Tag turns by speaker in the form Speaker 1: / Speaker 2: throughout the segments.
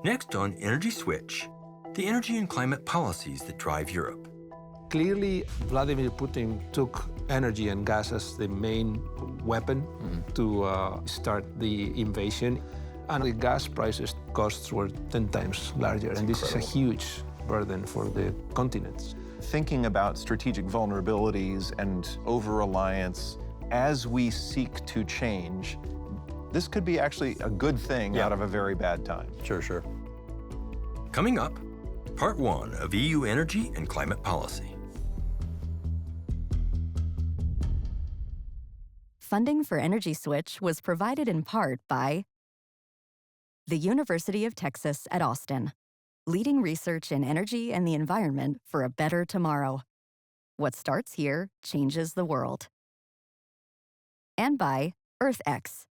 Speaker 1: Next on Energy Switch, the energy and climate policies that drive Europe.
Speaker 2: Clearly, Vladimir Putin took energy and gas as the main weapon to start the invasion. And the gas prices costs were 10 times larger. And this is a huge burden for the continents.
Speaker 3: Thinking about strategic vulnerabilities and over-reliance as we seek to change, this could be actually a good thing out of a very bad time.
Speaker 4: Sure.
Speaker 1: Coming up, Part 1 of EU energy and climate policy.
Speaker 5: Funding for Energy Switch was provided in part by the University of Texas at Austin, leading research in energy and the environment for a better tomorrow. What starts here changes the world. And by EarthX,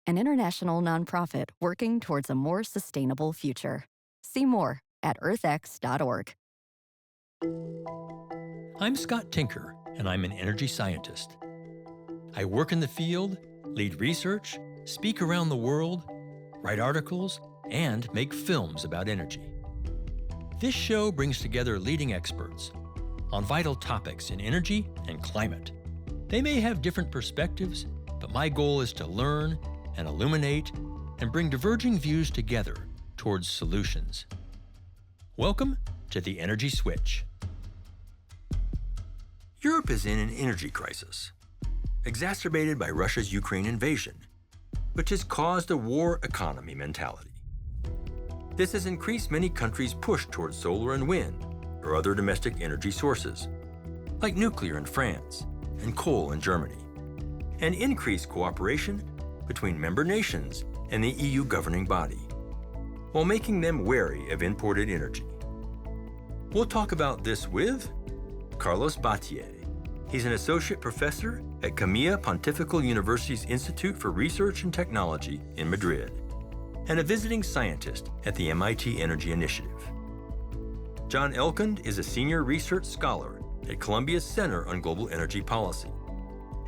Speaker 5: an international nonprofit working towards a more sustainable future. See more at earthx.org.
Speaker 4: I'm Scott Tinker, and I'm an energy scientist. I work in the field, lead research, speak around the world, write articles, and make films about energy. This show brings together leading experts on vital topics in energy and climate. They may have different perspectives, but my goal is to learn and illuminate and bring diverging views together towards solutions. Welcome to the Energy Switch.
Speaker 1: Europe is in an energy crisis, exacerbated by Russia's Ukraine invasion, which has caused a war economy mentality. This has increased many countries' push towards solar and wind or other domestic energy sources, like nuclear in France and coal in Germany, and increased cooperation between member nations and the EU governing body, while making them wary of imported energy. We'll talk about this with Carlos Batlle. He's an associate professor at Camilla Pontifical University's Institute for Research and Technology in Madrid, and a visiting scientist at the MIT Energy Initiative. John Elkind is a senior research scholar at Columbia's Center on Global Energy Policy,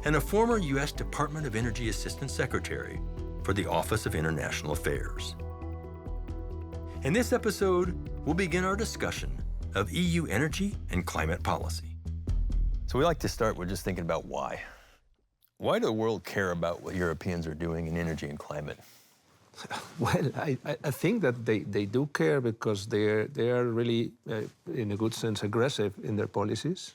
Speaker 1: and a former U.S. Department of Energy Assistant Secretary for the Office of International Affairs. In this episode, we'll begin our discussion of EU energy and climate policy.
Speaker 4: So we like to start with just thinking about why. Why does the world care about what Europeans are doing in energy and climate?
Speaker 2: Well, I think that they do care because they are really, in a good sense, aggressive in their policies.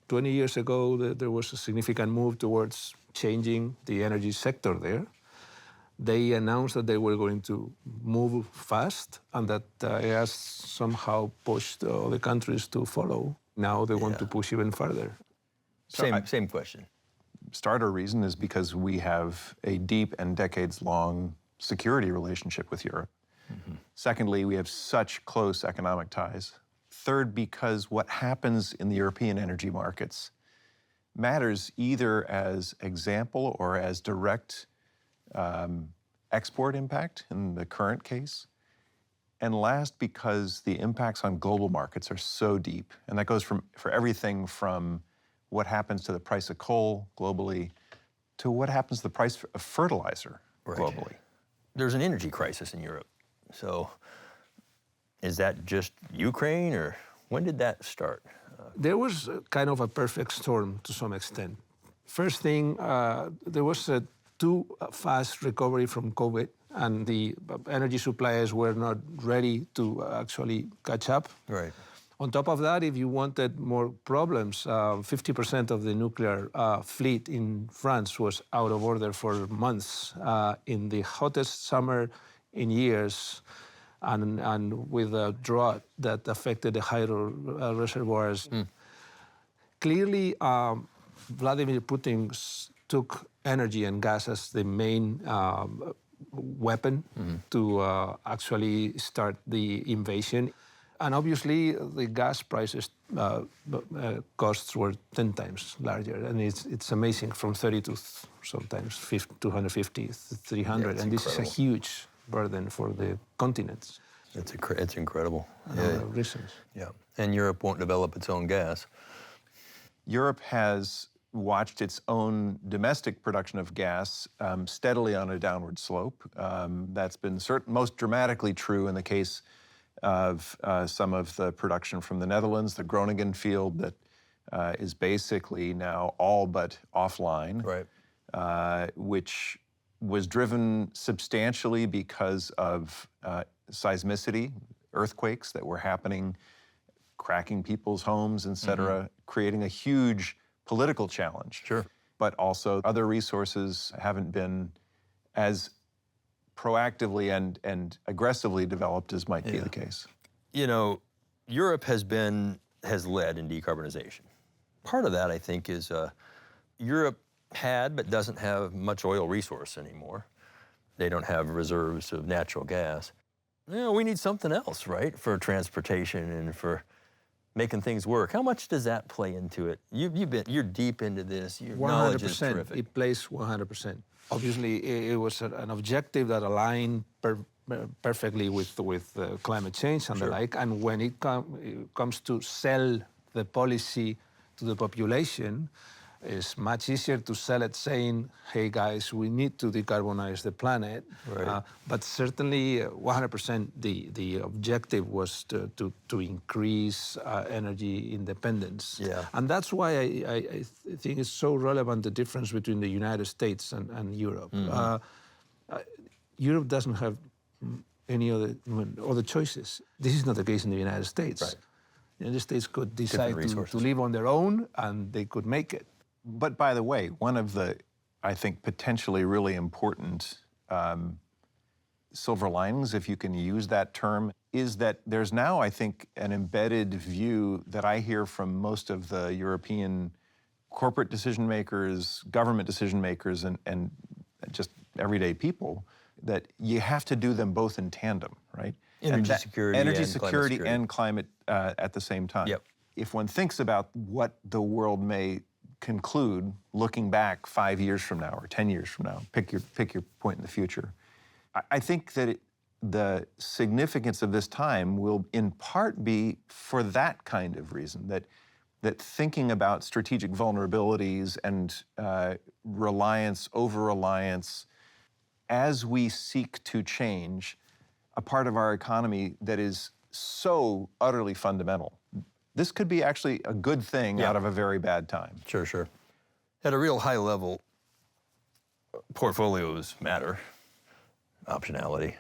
Speaker 2: 20 years ago, there was a significant move towards changing the energy sector there. They announced that they were going to move fast and that it has somehow pushed other countries to follow. Now they want to push even further.
Speaker 4: Same question.
Speaker 3: Starter reason is because we have a deep and decades-long security relationship with Europe. Secondly, we have such close economic ties. Third, because what happens in the European energy markets matters either as example or as direct export impact in the current case. And last, because the impacts on global markets are so deep. And that goes for everything from what happens to the price of coal globally to what happens to the price of fertilizer globally.
Speaker 4: There's an energy crisis in Europe. So is that just Ukraine, or when did that start?
Speaker 2: There was kind of a perfect storm to some extent. First thing, there was a too fast recovery from COVID, and the energy suppliers were not ready to actually catch up.
Speaker 4: Right.
Speaker 2: On top of that, if you wanted more problems, 50% of the nuclear fleet in France was out of order for months in the hottest summer in years, and with a drought that affected the hydro reservoirs. Clearly, Vladimir Putin took energy and gas as the main weapon to actually start the invasion. And obviously, the gas prices costs were 10 times larger. And it's amazing, from 30 to sometimes 250, 300.
Speaker 4: Yeah,
Speaker 2: and this
Speaker 4: incredible.
Speaker 2: is a huge burden for the continents.
Speaker 4: It's incredible.
Speaker 2: Reasons.
Speaker 4: Yeah. And Europe won't develop its own gas.
Speaker 3: Europe has watched its own domestic production of gas steadily on a downward slope. That's been most dramatically true in the case of some of the production from the Netherlands, the Groningen field that is basically now all but offline, which was driven substantially because of seismicity, earthquakes that were happening, cracking people's homes, et cetera, creating a huge political challenge.
Speaker 4: Sure.
Speaker 3: But also other resources haven't been as proactively and aggressively developed as might be the case.
Speaker 4: You know, Europe has led in decarbonization. Part of that, I think, is Europe had but doesn't have much oil resource anymore. They don't have reserves of natural gas. You know, we need something else, right, for transportation and for making things work. How much does that play into it? You're deep into this. Your knowledge is terrific.
Speaker 2: It plays 100%. Obviously, it was an objective that aligned perfectly with climate change and the like. And when it comes to sell the policy to the population, it's much easier to sell it saying, hey guys, we need to decarbonize the planet. But certainly 100% the objective was to increase energy independence. And that's why I think it's so relevant, the difference between the United States and Europe. Europe doesn't have any other choices. This is not the case in the United States. The United States could decide to live on their own and they could make it.
Speaker 3: But by the way, one of the, I think, potentially really important silver linings, if you can use that term, is that there's now, I think, an embedded view that I hear from most of the European corporate decision makers, government decision makers, and just everyday people, that you have to do them both in tandem, right?
Speaker 4: Energy security
Speaker 3: and climate at the same time. If one thinks about what the world may conclude looking back 5 years from now or 10 years from now, pick your point in the future, I think that the significance of this time will in part be for that kind of reason, that thinking about strategic vulnerabilities and reliance, over-reliance, as we seek to change a part of our economy that is so utterly fundamental. This could be actually a good thing out of a very bad time.
Speaker 4: Sure. At a real high level, portfolios matter, optionality.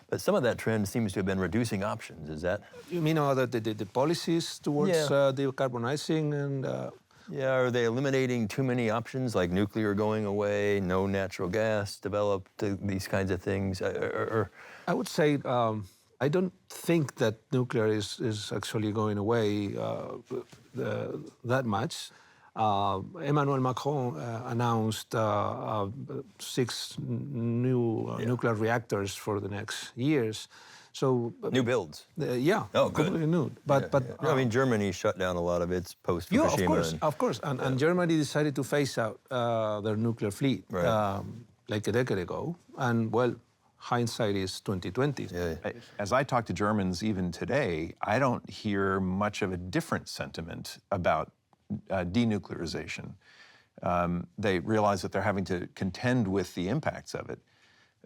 Speaker 4: But some of that trend seems to have been reducing options, is that?
Speaker 2: You mean the policies towards decarbonizing and...
Speaker 4: are they eliminating too many options, like nuclear going away, no natural gas developed, these kinds of things?
Speaker 2: I would say I don't think that nuclear is actually going away that much. Emmanuel Macron announced 6 new nuclear reactors for the next years. So
Speaker 4: new builds.
Speaker 2: Completely new. But
Speaker 4: I mean, Germany shut down a lot of its post-Fukushima.
Speaker 2: Of course. And Germany decided to phase out their nuclear fleet like a decade ago. And well, hindsight is 2020.
Speaker 3: As I talk to Germans even today, I don't hear much of a different sentiment about denuclearization. They realize that they're having to contend with the impacts of it,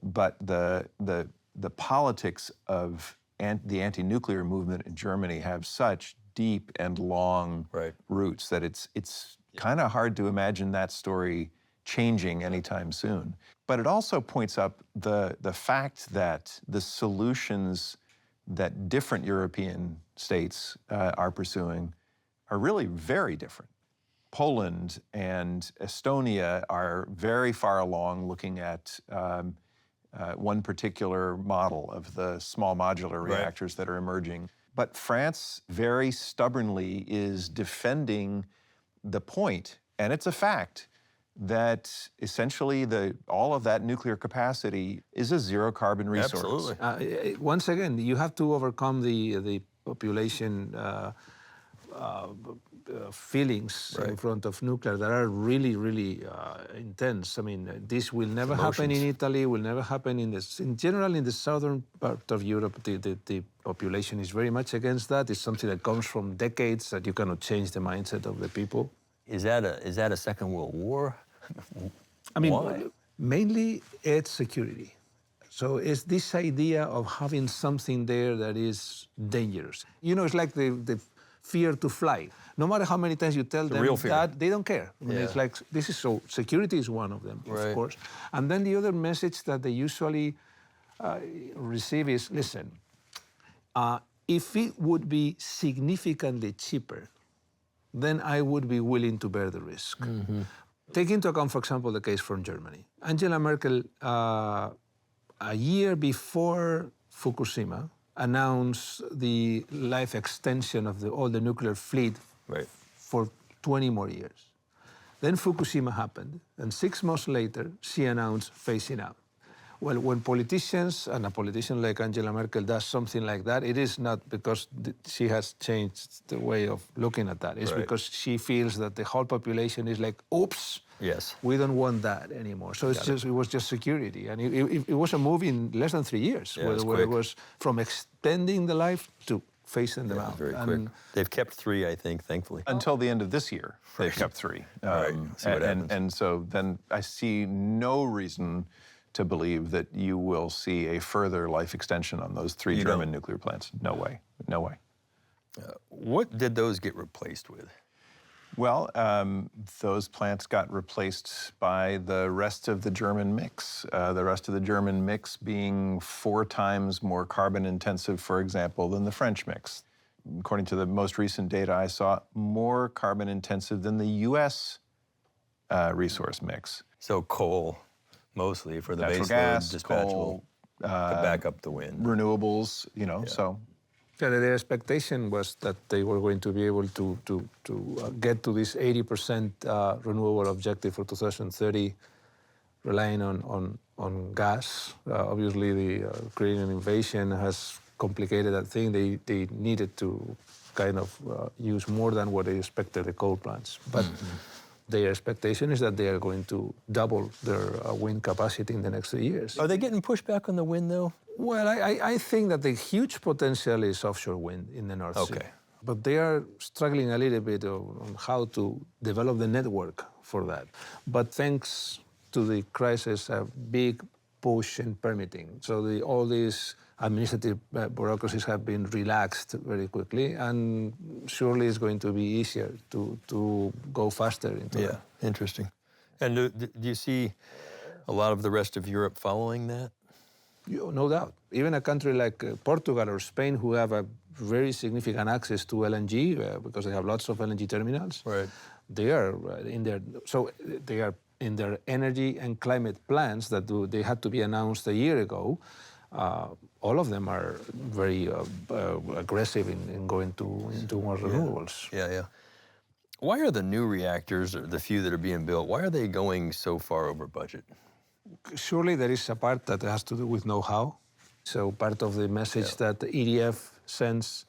Speaker 3: but the politics of the anti-nuclear movement in Germany have such deep and long roots that it's kind of hard to imagine that story changing anytime soon. But it also points up the fact that the solutions that different European states are pursuing are really very different. Poland and Estonia are very far along looking at one particular model of the small modular reactors that are emerging. But France very stubbornly is defending the point, and it's a fact, that essentially all of that nuclear capacity is a zero carbon resource.
Speaker 4: Absolutely.
Speaker 2: Once again, you have to overcome the population feelings in front of nuclear that are really, really intense. I mean, this will never happen in Italy, will never happen in general in the southern part of Europe. The population is very much against that. It's something that comes from decades that you cannot change the mindset of the people.
Speaker 4: Is that a Second World War?
Speaker 2: I mean,
Speaker 4: Why?
Speaker 2: mainly it's security. So it's this idea of having something there that is dangerous. You know, it's like the fear to fly. No matter how many times you tell them
Speaker 4: real fear.
Speaker 2: that, they don't care. I mean,
Speaker 4: Yeah.
Speaker 2: it's like, this is so, security is one of them,
Speaker 4: Right.
Speaker 2: of course. And then the other message that they usually receive is, listen, if it would be significantly cheaper, then I would be willing to bear the risk.
Speaker 4: Mm-hmm.
Speaker 2: Take into account, for example, the case from Germany. Angela Merkel, a year before Fukushima, announced the life extension of all the nuclear fleet
Speaker 4: Right.
Speaker 2: for 20 more years. Then Fukushima happened, and 6 months later, she announced phasing out. Well, when politicians, and a politician like Angela Merkel does something like that, it is not because she has changed the way of looking at that. It's
Speaker 4: Right.
Speaker 2: because she feels that the whole population is like, oops,
Speaker 4: Yes.
Speaker 2: we don't want that anymore. So it was just security. And it was a move in less than 3 years,
Speaker 4: Yeah, it's
Speaker 2: where it
Speaker 4: quick.
Speaker 2: was from extending the life to phasing them
Speaker 4: Yeah,
Speaker 2: out.
Speaker 4: very
Speaker 2: And
Speaker 4: quick. They've kept 3, I think, thankfully.
Speaker 3: Until the end of this year, they've kept 3.
Speaker 4: Right, see what happens.
Speaker 3: And so then I see no reason to believe that you will see a further life extension on those 3
Speaker 4: You
Speaker 3: German
Speaker 4: don't?
Speaker 3: nuclear plants. No way. No way.
Speaker 4: What did those get replaced with?
Speaker 3: Well, those plants got replaced by the rest of the German mix. The rest of the German mix being 4 times more carbon intensive, for example, than the French mix. According to the most recent data I saw, more carbon intensive than the U.S. Resource mix.
Speaker 4: So coal, mostly for the
Speaker 3: Natural
Speaker 4: base
Speaker 3: gas,
Speaker 4: load, dispatchable,
Speaker 3: coal,
Speaker 4: to back up the wind.
Speaker 3: renewables, you know, so.
Speaker 2: Yeah, the expectation was that they were going to be able to get to this 80% renewable objective for 2030, relying on gas. Obviously, the Ukrainian invasion has complicated that thing. They needed to kind of use more than what they expected the coal plants. But their expectation is that they are going to double their wind capacity in the next 3 years.
Speaker 4: Are they getting pushback on the wind, though?
Speaker 2: Well, I think that the huge potential is offshore wind in the North Sea.
Speaker 4: Okay.
Speaker 2: But they are struggling a little bit on how to develop the network for that. But thanks to the crisis, a big push in permitting. So all these administrative bureaucracies have been relaxed very quickly, and surely it's going to be easier to go faster into that.
Speaker 4: Interesting. And do you see a lot of the rest of Europe following that?
Speaker 2: No doubt. Even a country like Portugal or Spain, who have a very significant access to LNG because they have lots of LNG terminals.
Speaker 4: Right.
Speaker 2: They are in their energy and climate plans that they had to be announced a year ago. All of them are very aggressive in going into more renewables.
Speaker 4: Yeah. Why are the new reactors, or the few that are being built, why are they going so far over budget?
Speaker 2: Surely there is a part that has to do with know-how. So part of the message that the EDF sends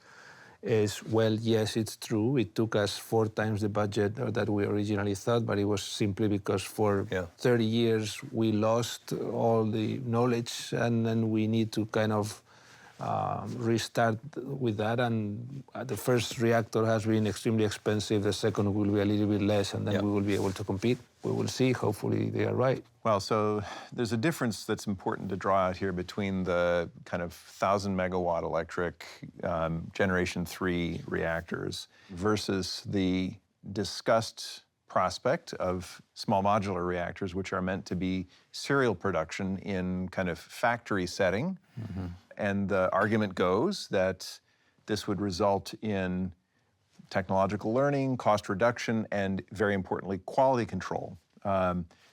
Speaker 2: is, well, yes, it's true. It took us 4 times the budget that we originally thought, but it was simply because for 30 years we lost all the knowledge, and then we need to kind of restart with that. And the first reactor has been extremely expensive. The second will be a little bit less, and then we will be able to compete. We will see. Hopefully they are right.
Speaker 3: Well, so there's a difference that's important to draw out here between the kind of 1,000 megawatt electric Generation 3 reactors versus the discussed prospect of small modular reactors, which are meant to be serial production in kind of factory setting. And the argument goes that this would result in technological learning, cost reduction, and very importantly, quality control.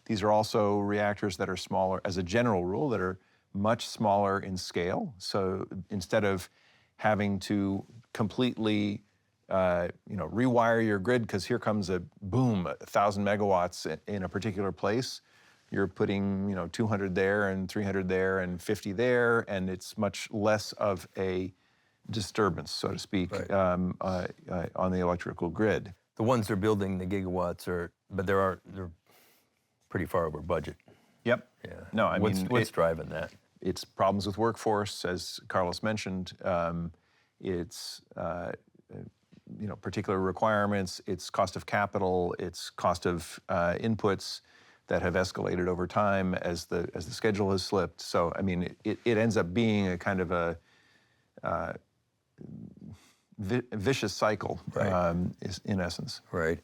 Speaker 3: These are also reactors that are smaller, as a general rule, that are much smaller in scale. So instead of having to completely rewire your grid because here comes a boom, 1,000 megawatts in a particular place, you're putting 200 there and 300 there and 50 there, and it's much less of a disturbance, so to speak, on the electrical grid.
Speaker 4: The ones they're building, the gigawatts, but they're pretty far over budget.
Speaker 3: Yep.
Speaker 4: Yeah.
Speaker 3: No, I mean,
Speaker 4: what's driving that?
Speaker 3: It's problems with workforce, as Carlos mentioned. It's particular requirements, its cost of capital, its cost of inputs that have escalated over time as the schedule has slipped. So, I mean, it ends up being a kind of a vicious cycle,
Speaker 4: Right.
Speaker 3: is in essence.
Speaker 4: Right.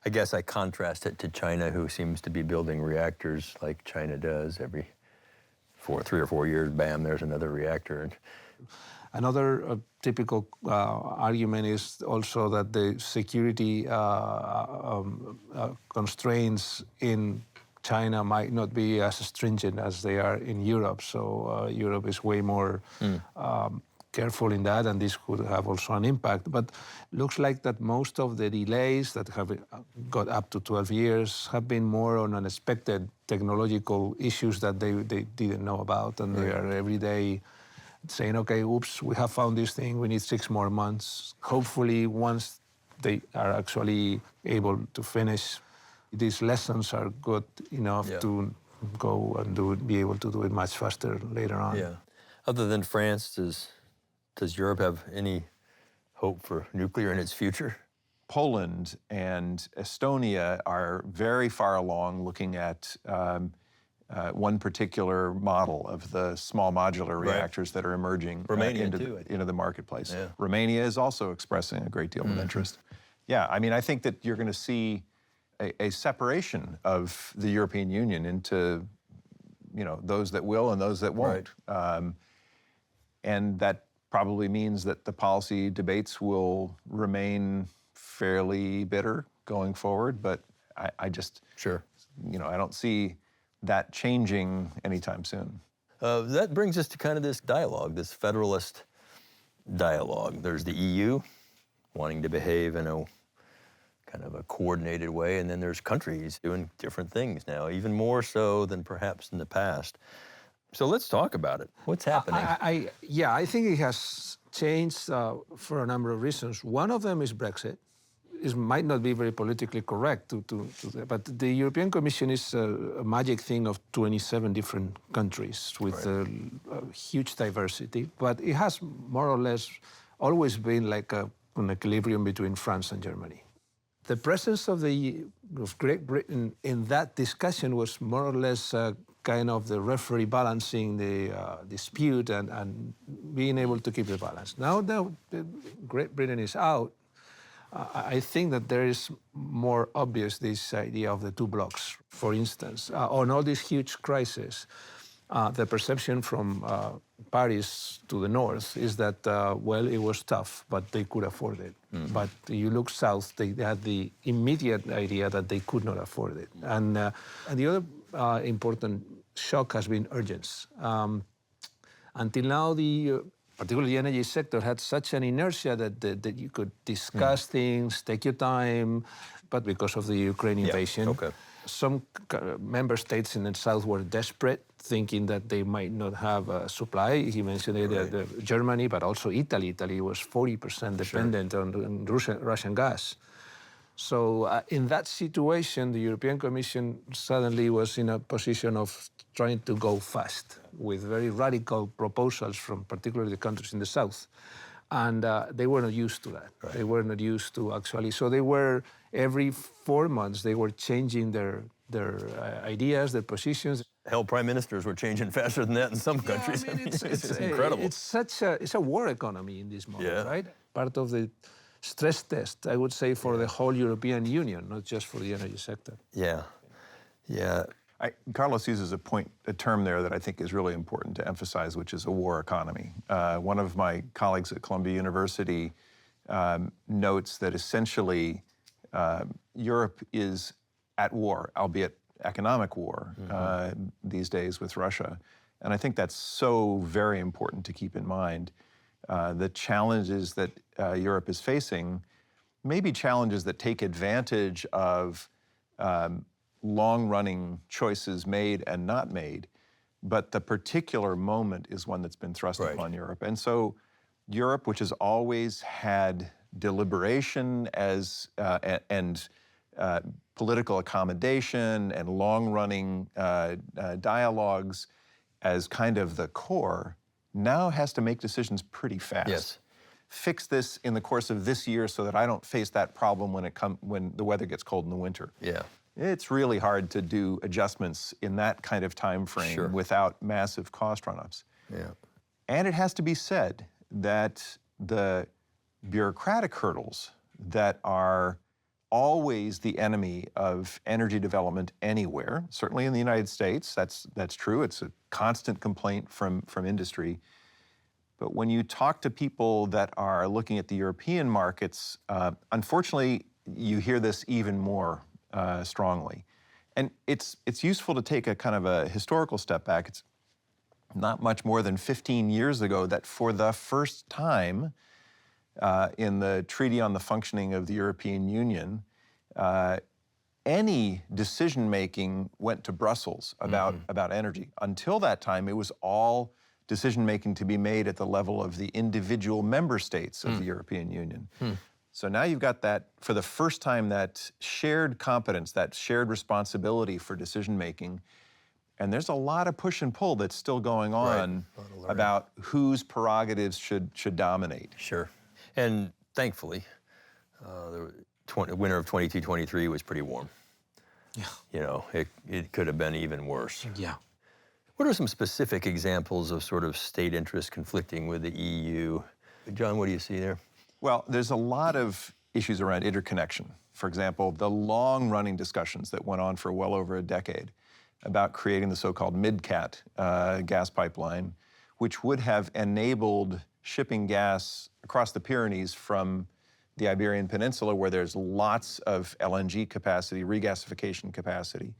Speaker 4: I guess I contrast it to China, who seems to be building reactors like China does. Every 3 or 4 years, bam, there's another reactor.
Speaker 2: Another typical argument is also that the security constraints in China might not be as stringent as they are in Europe. So Europe is way more careful in that, and this could have also an impact. But looks like that most of the delays that have got up to 12 years have been more on unexpected technological issues that they didn't know about, and they are every day saying, okay, oops, we have found this thing, we need 6 more months. Hopefully, once they are actually able to finish, these lessons are good enough to go and be able to do it much faster later on.
Speaker 4: Yeah. Other than France, does Europe have any hope for nuclear in its future?
Speaker 3: Poland and Estonia are very far along looking at one particular model of the small modular reactors that are emerging
Speaker 4: Romania
Speaker 3: into the marketplace.
Speaker 4: Yeah.
Speaker 3: Romania is also expressing a great deal of interest. Yeah, I mean, I think that you're going to see a separation of the European Union into, those that will and those that won't. And that probably means that the policy debates will remain fairly bitter going forward, but I just, I don't see that changing anytime soon.
Speaker 4: That brings us to kind of this dialogue, this federalist dialogue. There's the EU wanting to behave in a kind of a coordinated way, and then there's countries doing different things now, even more so than perhaps in the past. So let's talk about it. What's happening?
Speaker 2: I think it has changed for a number of reasons. One of them is Brexit. It might not be very politically correct, but the European Commission is a magic thing of 27 different countries with a huge diversity. But it has more or less always been like an equilibrium between France and Germany. The presence of Great Britain in that discussion was more or less kind of the referee balancing the dispute and being able to keep the balance. Now that Great Britain is out, I think that there is more obvious this idea of the 2 blocks. For instance, on all these huge crises, the perception from Paris to the north is that, it was tough, but they could afford it. But you look south, they had the immediate idea that they could not afford it. And the other important shock has been urgency. Until now, particularly the energy sector had such an inertia that you could discuss things, take your time, but because of the Ukraine invasion, some member states in the south were desperate, thinking that they might not have a supply. He mentioned Germany, but also Italy. Italy was 40% dependent on Russian gas. So in that situation, the European Commission suddenly was in a position of trying to go fast with very radical proposals from particularly the countries in the south. And they were not used to that. They were not used to actually. So they were, every 4 months, they were changing their ideas, their positions.
Speaker 4: Hell, prime ministers were changing faster than that in some countries.
Speaker 2: I mean,
Speaker 4: it's incredible.
Speaker 2: It's a war economy in this moment, right? Part of the stress test, I would say, for the whole European Union, not just for the energy sector.
Speaker 3: Carlos uses a term there that I think is really important to emphasize, which is a war economy. One of my colleagues at Columbia University notes that essentially Europe is at war, albeit economic war, these days with Russia. And I think that's so very important to keep in mind. The challenges that Europe is facing may be challenges that take advantage of long-running choices made and not made, but the particular moment is one that's been thrust upon Europe. And so Europe, which has always had deliberation and political accommodation and long-running dialogues as kind of the core, now has to make decisions pretty fast. fix this in the course of this year so that I don't face that problem when the weather gets cold in the winter.
Speaker 4: Yeah.
Speaker 3: It's really hard to do adjustments in that kind of time frame
Speaker 4: Sure.
Speaker 3: without massive cost run-ups.
Speaker 4: Yeah.
Speaker 3: And it has to be said that the bureaucratic hurdles that are always the enemy of energy development anywhere, certainly in the United States, that's true. It's a constant complaint from industry. But when you talk to people that are looking at the European markets, unfortunately, you hear this even more strongly. And it's useful to take a kind of a historical step back. It's not much more than 15 years ago that for the first time in the Treaty on the Functioning of the European Union, any decision-making went to Brussels about energy. Until that time, it was all decision-making to be made at the level of the individual member states of the European Union. So now you've got that, for the first time, that shared competence, that shared responsibility for decision-making. And there's a lot of push and pull that's still going on about whose prerogatives should dominate.
Speaker 4: Sure. And thankfully, the winter of 22-23 was pretty warm.
Speaker 2: Yeah.
Speaker 4: You know, it could have been even worse.
Speaker 2: Yeah.
Speaker 4: What are some specific examples of sort of state interests conflicting with the EU? John, what do you see there?
Speaker 3: Well, there's a lot of issues around interconnection. For example, the long-running discussions that went on for well over a decade about creating the so-called MidCat gas pipeline, which would have enabled shipping gas across the Pyrenees from the Iberian Peninsula, where there's lots of LNG capacity, regasification capacity,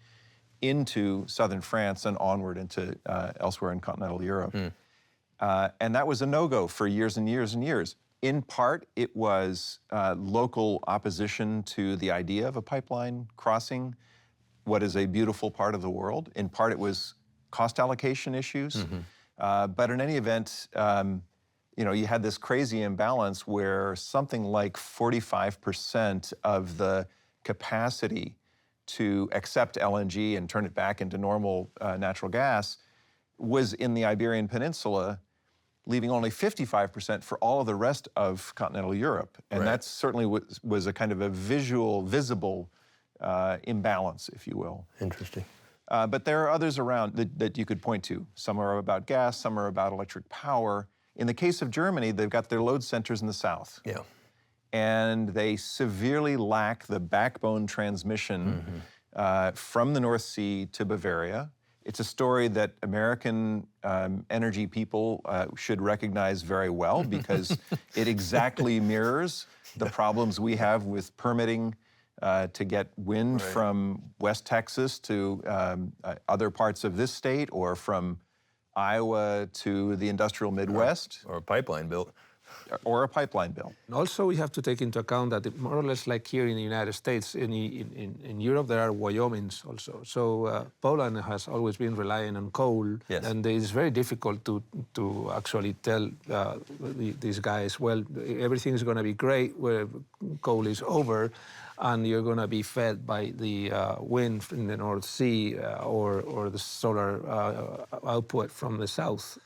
Speaker 3: into southern France and onward into elsewhere in continental Europe. And that was a no-go for years and years and years. In part, it was local opposition to the idea of a pipeline crossing what is a beautiful part of the world. In part, it was cost allocation issues. But in any event, you know, you had this crazy imbalance where something like 45% of the capacity to accept LNG and turn it back into normal natural gas was in the Iberian Peninsula, leaving only 55% for all of the rest of continental Europe. And that certainly was a kind of a visible imbalance, if you will.
Speaker 4: Interesting.
Speaker 3: But there are others around that you could point to. Some are about gas, some are about electric power. In the case of Germany, they've got their load centers in the south.
Speaker 4: Yeah.
Speaker 3: And they severely lack the backbone transmission from the North Sea to Bavaria. It's a story that American energy people should recognize very well because it exactly mirrors the problems we have with permitting to get wind from West Texas to other parts of this state, or from Iowa to the industrial Midwest.
Speaker 4: Or a pipeline built.
Speaker 3: Or a pipeline bill.
Speaker 2: Also, we have to take into account that more or less like here in the United States, in Europe, there are Wyomings also. So Poland has always been relying on coal, and it's very difficult to actually tell these guys, well, everything is going to be great where coal is over, and you're going to be fed by the wind in the North Sea or the solar output from the south.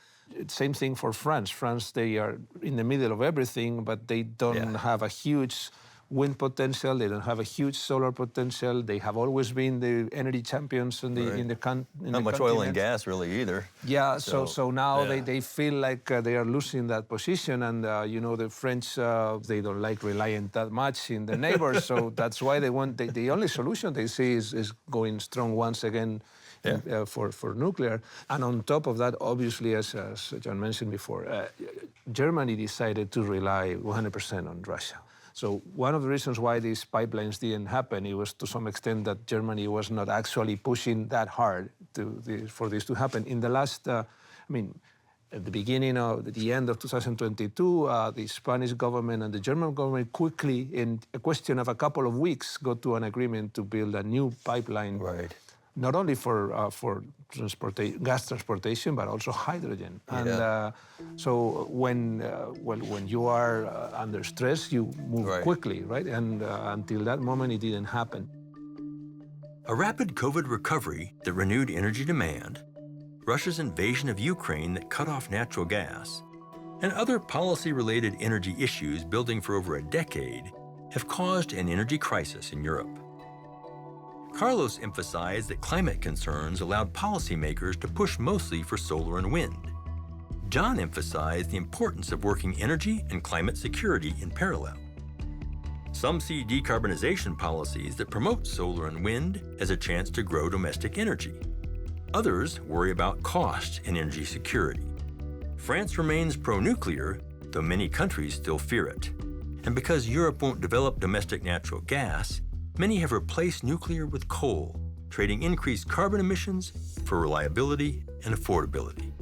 Speaker 2: Same thing for France. France, they are in the middle of everything, but they don't have a huge wind potential. They don't have a huge solar potential. They have always been the energy champions in the country.
Speaker 4: Not much oil and gas, really, either.
Speaker 2: Yeah, so now they feel like they are losing that position. And, you know, the French, they don't like relying that much in the neighbors. So that's why they want, the only solution they see is going strong once again for nuclear. And on top of that, obviously, as John mentioned before, Germany decided to rely 100% on Russia. So one of the reasons why these pipelines didn't happen, it was to some extent that Germany was not actually pushing that hard for this to happen. In the last, at the beginning of the end of 2022, the Spanish government and the German government quickly, in a question of a couple of weeks, got to an agreement to build a new pipeline. Not only for gas transportation, but also hydrogen. And so when you are under stress, you move quickly, right? And until that moment, it didn't happen.
Speaker 1: A rapid COVID recovery that renewed energy demand, Russia's invasion of Ukraine that cut off natural gas, and other policy-related energy issues building for over a decade have caused an energy crisis in Europe. Carlos emphasized that climate concerns allowed policymakers to push mostly for solar and wind. John emphasized the importance of working energy and climate security in parallel. Some see decarbonization policies that promote solar and wind as a chance to grow domestic energy. Others worry about cost and energy security. France remains pro-nuclear, though many countries still fear it. And because Europe won't develop domestic natural gas, many have replaced nuclear with coal, trading increased carbon emissions for reliability and affordability.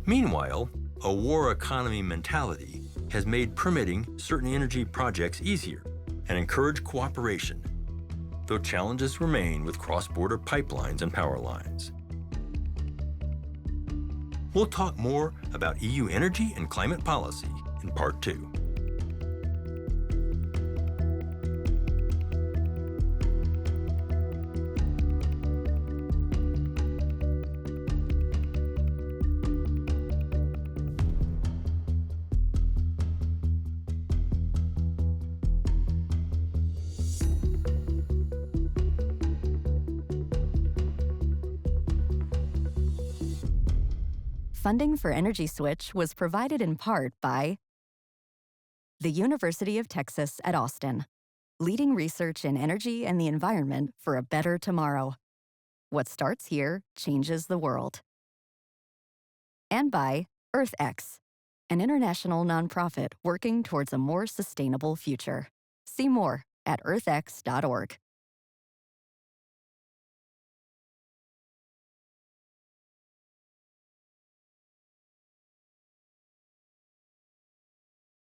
Speaker 1: Meanwhile, a war economy mentality has made permitting certain energy projects easier and encouraged cooperation, though challenges remain with cross-border pipelines and power lines. We'll talk more about EU energy and climate policy in Part 2.
Speaker 5: Funding for Energy Switch was provided in part by the University of Texas at Austin, leading research in energy and the environment for a better tomorrow. What starts here changes the world. And by EarthX, an international nonprofit working towards a more sustainable future. See more at earthx.org.